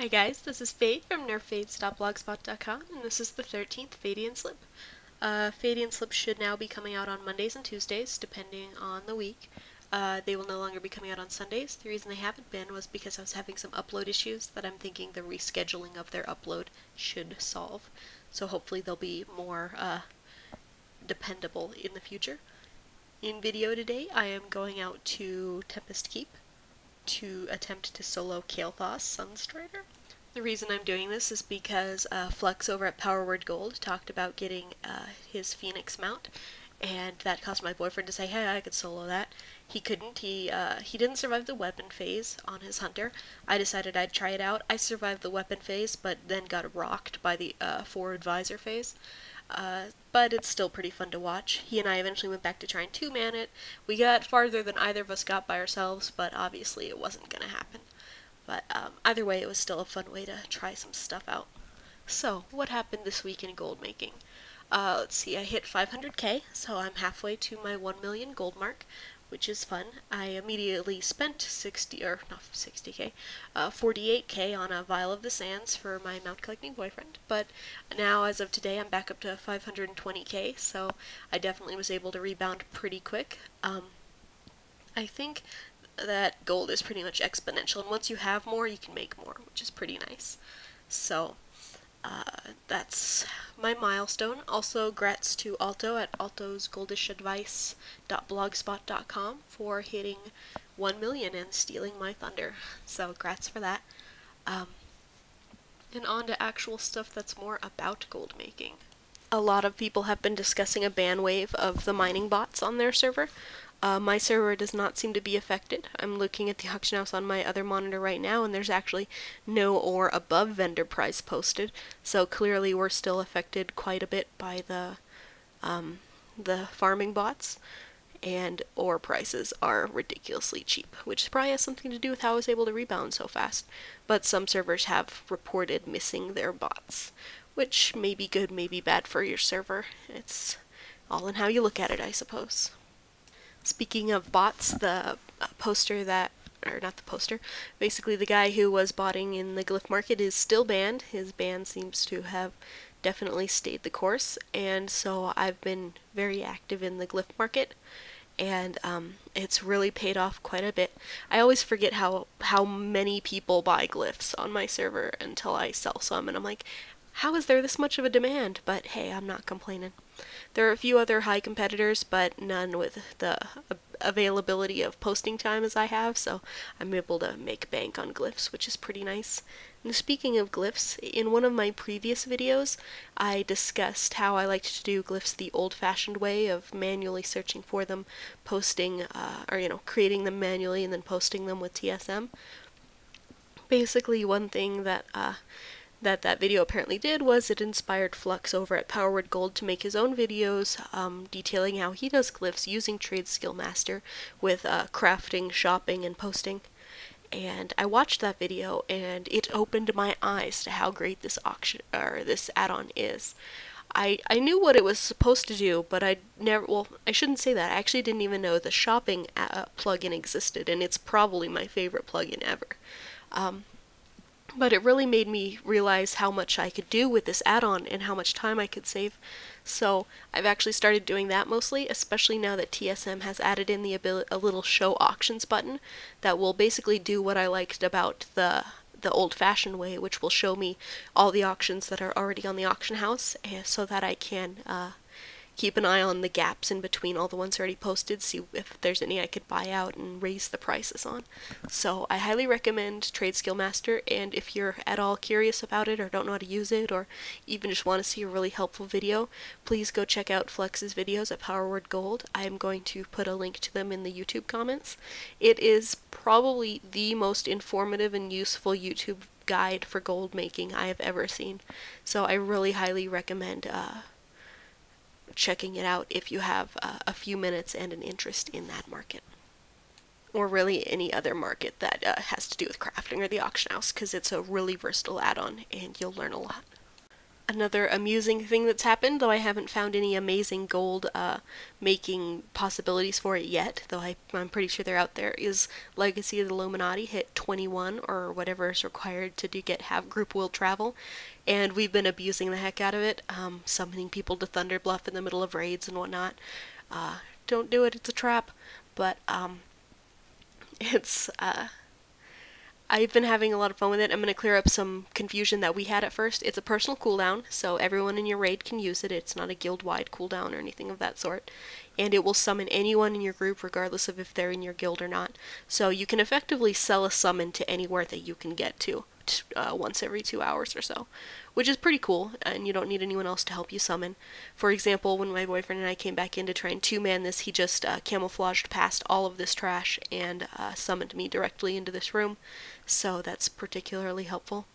Hi guys, this is Fade from nerffaids.blogspot.com, and this is the 13th Faidian slip. Faidian slips should now be coming out on Mondays and Tuesdays, depending on the week. They will no longer be coming out on Sundays. The reason they haven't been was because I was having some upload issues that I'm thinking the rescheduling of their upload should solve. So hopefully they'll be more dependable in the future. In video today, I am going out to Tempest Keep to attempt to solo Kael'thas Sunstrider. The reason I'm doing this is because Flux over at Power Word Gold talked about getting his Phoenix mount, and that caused my boyfriend to say, hey, I could solo that. He couldn't. He didn't survive the weapon phase on his hunter. I decided I'd try it out. I survived the weapon phase, but then got rocked by the forward visor phase. But it's still pretty fun to watch. He and I eventually went back to try and two-man it. We got farther than either of us got by ourselves, but obviously it wasn't going to happen. But either way, it was still a fun way to try some stuff out. So, what happened this week in gold making? Let's see, I hit 500k, so I'm halfway to my 1 million gold mark, which is fun. I immediately spent 48k on a Vial of the Sands for my mount collecting boyfriend, but now as of today I'm back up to 520k, so I definitely was able to rebound pretty quick. I think that gold is pretty much exponential, and once you have more, you can make more, which is pretty nice. So, that's my milestone. Also, grats to Alto at altosgoldishadvice.blogspot.com for hitting 1 million and stealing my thunder. So, grats for that. And on to actual stuff that's more about gold making. A lot of people have been discussing a ban wave of the mining bots on their server. My server does not seem to be affected. I'm looking at the auction house on my other monitor right now, and there's actually no or above vendor price posted, so clearly we're still affected quite a bit by the farming bots, and ore prices are ridiculously cheap, which probably has something to do with how I was able to rebound so fast. But some servers have reported missing their bots, which may be good, may be bad for your server. It's all in how you look at it, I suppose. Speaking of bots, the poster that, or not the poster, basically the guy who was botting in the glyph market is still banned. His ban seems to have definitely stayed the course, and so I've been very active in the glyph market, and it's really paid off quite a bit. I always forget how many people buy glyphs on my server until I sell some, and I'm like, how is there this much of a demand? But hey, I'm not complaining. There are a few other high competitors, but none with the availability of posting time as I have, so I'm able to make bank on glyphs, which is pretty nice. And speaking of glyphs, in one of my previous videos, I discussed how I liked to do glyphs the old-fashioned way of manually searching for them, posting, creating them manually and then posting them with TSM. Basically, one thing that that video apparently did was it inspired Flux over at Power Word Gold to make his own videos detailing how he does glyphs using Trade Skill Master with crafting, shopping, and posting. And I watched that video, and it opened my eyes to how great this add-on is. I knew what it was supposed to do, but I shouldn't say that. I actually didn't even know the shopping plugin existed, and it's probably my favorite plugin ever. But it really made me realize how much I could do with this add-on and how much time I could save. So I've actually started doing that mostly, especially now that TSM has added in a little show auctions button that will basically do what I liked about the old-fashioned way, which will show me all the auctions that are already on the auction house, so that I can keep an eye on the gaps in between all the ones already posted, see if there's any I could buy out and raise the prices on. So I highly recommend Trade Skill Master, and if you're at all curious about it or don't know how to use it or even just want to see a really helpful video, please go check out Flux's videos at Power Word Gold. I'm going to put a link to them in the YouTube comments. It is probably the most informative and useful YouTube guide for gold making I have ever seen. So I really highly recommend checking it out if you have a few minutes and an interest in that market, or really any other market that has to do with crafting or the auction house, because it's a really versatile add-on and you'll learn a lot. Another amusing thing that's happened, though I haven't found any amazing gold making possibilities for it yet, though I'm pretty sure they're out there, is Legacy of the Illuminati hit 21 or whatever is required to have group will travel, and we've been abusing the heck out of it, summoning people to Thunder Bluff in the middle of raids and whatnot. Don't do it, it's a trap, but it's I've been having a lot of fun with it. I'm going to clear up some confusion that we had at first. It's a personal cooldown, so everyone in your raid can use it. It's not a guild-wide cooldown or anything of that sort. And it will summon anyone in your group regardless of if they're in your guild or not. So you can effectively sell a summon to anywhere that you can get to once every 2 hours or so, which is pretty cool, and you don't need anyone else to help you summon. For example, when my boyfriend and I came back in to try and two-man this, he just camouflaged past all of this trash and summoned me directly into this room, so that's particularly helpful.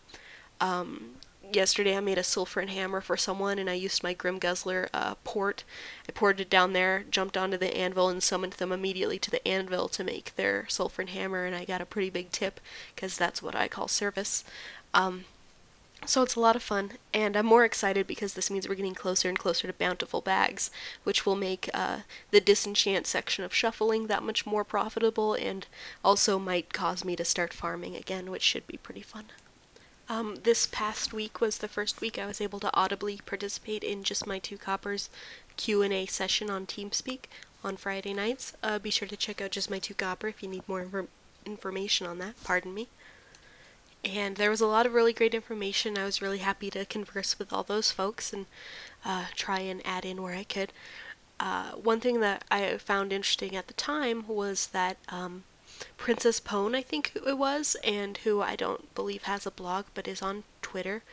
Yesterday I made a sulfur and hammer for someone, and I used my Grim Guzzler port. I ported it down there, jumped onto the anvil, and summoned them immediately to the anvil to make their sulfur and hammer, and I got a pretty big tip, because that's what I call service. So it's a lot of fun, and I'm more excited because this means we're getting closer and closer to bountiful bags, which will make the disenchant section of shuffling that much more profitable, and also might cause me to start farming again, which should be pretty fun. This past week was the first week I was able to audibly participate in Just My Two Coppers Q&A session on TeamSpeak on Friday nights. Be sure to check out Just My Two Copper if you need more information on that, pardon me. And there was a lot of really great information. I was really happy to converse with all those folks and try and add in where I could. One thing that I found interesting at the time was that Princess Pone, I think it was, and who I don't believe has a blog but is on Twitter,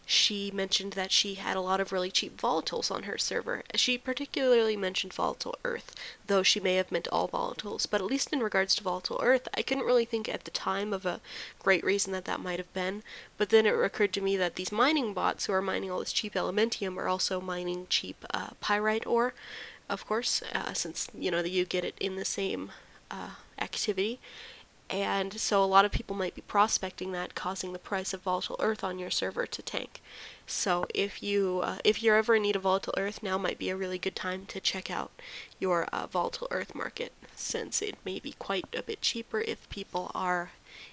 she mentioned that she had a lot of really cheap volatiles on her server. She particularly mentioned volatile earth, though she may have meant all volatiles, but at least in regards to volatile earth, I couldn't really think at the time of a great reason that might have been, but then it occurred to me that these mining bots who are mining all this cheap elementium are also mining cheap pyrite ore, of course, since, you get it in the same activity. And so a lot of people might be prospecting that, causing the price of volatile earth on your server to tank. So if you're ever in need of volatile earth, now might be a really good time to check out your volatile earth market, since it may be quite a bit cheaper if people are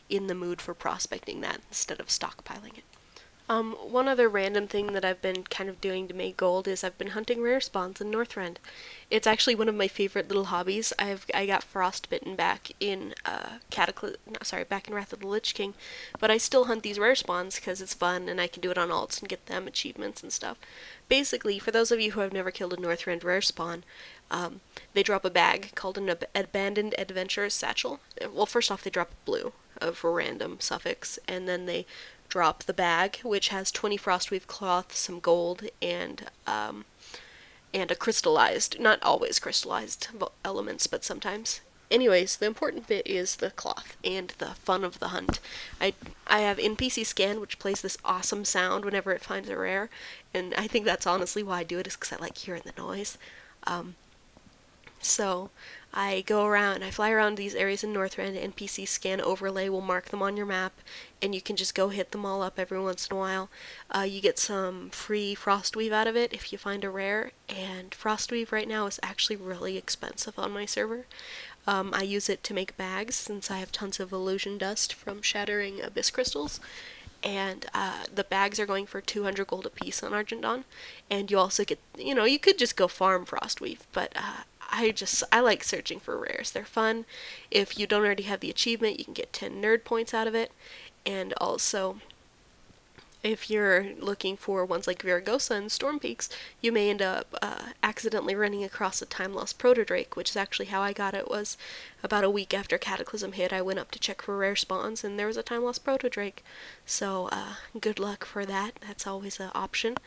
in the mood for prospecting that instead of stockpiling it. One other random thing that I've been kind of doing to make gold is I've been hunting rare spawns in Northrend. It's actually one of my favorite little hobbies. I got frostbitten back in back in Wrath of the Lich King, but I still hunt these rare spawns because it's fun and I can do it on alts and get them achievements and stuff. Basically, for those of you who have never killed a Northrend rare spawn, they drop a bag called an Abandoned Adventurer's Satchel. Well, first off, they drop a blue for random suffix, and then they drop the bag, which has 20 frostweave cloth, some gold, and a crystallized, not always crystallized elements, but sometimes. Anyways, the important bit is the cloth and the fun of the hunt. I have NPC Scan, which plays this awesome sound whenever it finds a rare, and I think that's honestly why I do it, is because I like hearing the noise. So I go around, I fly around these areas in Northrend, NPC Scan Overlay will mark them on your map, and you can just go hit them all up every once in a while. You get some free Frostweave out of it if you find a rare, and Frostweave right now is actually really expensive on my server. I use it to make bags, since I have tons of illusion dust from shattering abyss crystals, and the bags are going for 200 gold a piece on Argent Dawn, and you also get, you could just go farm Frostweave, but I like searching for rares. They're fun. If you don't already have the achievement, you can get 10 nerd points out of it. And also, if you're looking for ones like Viragosa and Storm Peaks, you may end up accidentally running across a Time Lost Protodrake, which is actually how I got it. Was about a week after Cataclysm hit, I went up to check for rare spawns, and there was a Time Lost Protodrake. So, good luck for that. That's always an option.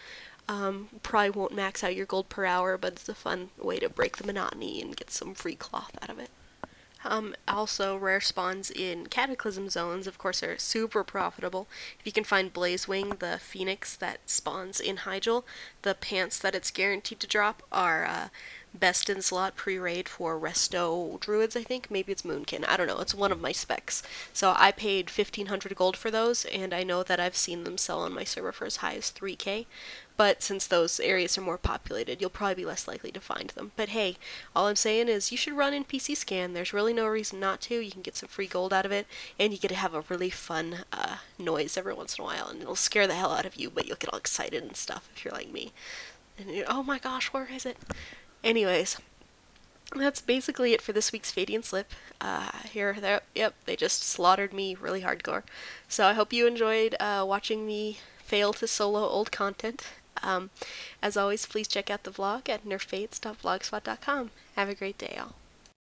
Probably won't max out your gold per hour, but it's a fun way to break the monotony and get some free cloth out of it. Also, rare spawns in Cataclysm zones, of course, are super profitable. If you can find Blazewing, the phoenix that spawns in Hyjal, the pants that it's guaranteed to drop are best in slot pre-raid for Resto Druids, I think. Maybe it's Moonkin. I don't know. It's one of my specs. So I paid 1,500 gold for those, and I know that I've seen them sell on my server for as high as 3k. But since those areas are more populated, you'll probably be less likely to find them. But hey, all I'm saying is you should run NPC scan. There's really no reason not to. You can get some free gold out of it, and you get to have a really fun noise every once in a while, and it'll scare the hell out of you, but you'll get all excited and stuff if you're like me. And you're, oh my gosh, where is it? Anyways, that's basically it for this week's Faidian Slip. Here, there, yep, they just slaughtered me really hardcore. So I hope you enjoyed watching me fail to solo old content. As always, please check out the vlog at nerffaids.blogspot.com. Have a great day, all.